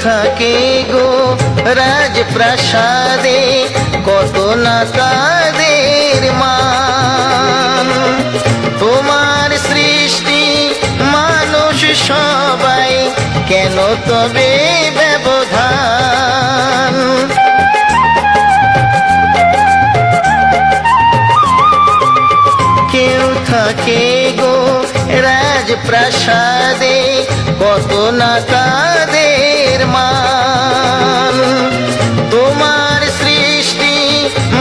থাকে গো রাজপ্রাসাদে, কত না তাদের মান। তোমার সৃষ্টি মানুষ সবাই, কেন তবে ব্যবধান? কেউ থাকে গো রাজপ্রাসাদে, কত না তাদের মান। তোমার সৃষ্টি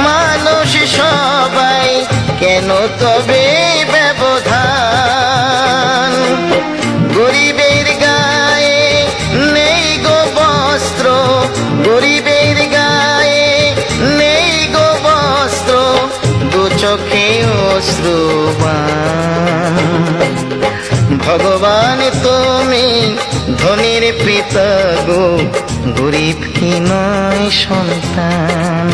মানুষ সবাই, কেন তবে ব্যবধান? গরিবের গায়ে নেই গো বস্ত্র, গরিবের গায়ে নেই গো বস্ত্র, দু চোখে অশ্রুবাণ। ভগবান তুমি ধনীর পিতা গো, গরিব কি নয় সন্তান?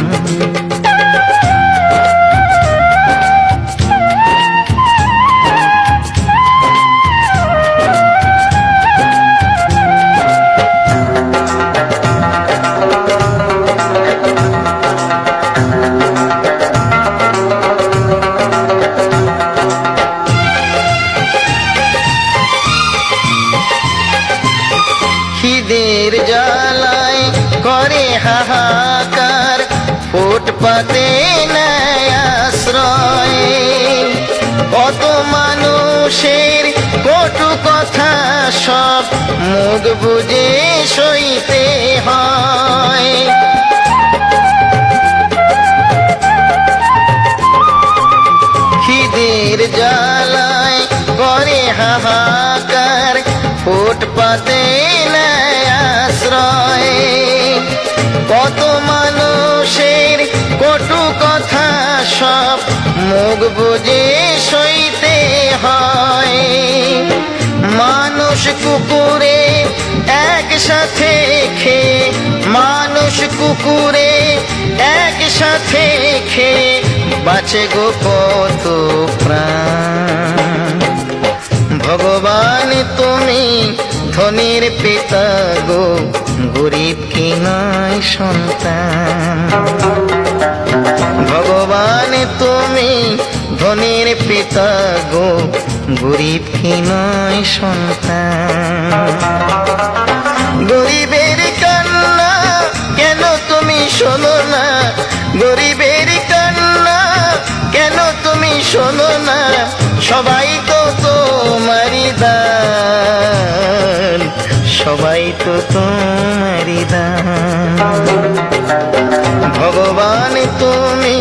খিদের জ্বালায় করে হাহাকার, ফুটপাতে নেয় আশ্রয়। কত মানুষের কটু কথা সব মুখ বুজে সইতে হয়। খিদের জ্বালায় করে হাহাকার, ফুটপাতে নেয় আশ্রয়। কত মানুষের কটু কথা সব মুখ বুজে সইতে হয়। মানুষ কুকুরে একসাথে খেয়ে, মানুষ কুকুরে একসাথে খেয়ে, বাঁচে গো কত প্রাণ। ভগবান তুমি ধনীর পিতা গো, গরিব কি নয় সন্তান? ভগবান তুমি ধনীর পিতা গো, গরিব কি নয় সন্তান? গরিবের কান্না কেন তুমি শোনো না, গরিবের কান্না কেন তুমি শোনো না? সবাই তো তোমারই দান, সবাই তো তোমারই দান। ভগবান তুমি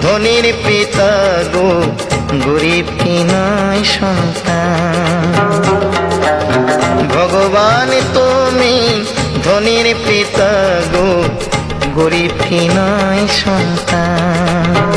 ধনীর পিতা গো, গরিব কি নয় সন্তান? ভগবান তুমি ধনীর পিতা গো, গরিব কি নয় সন্তান?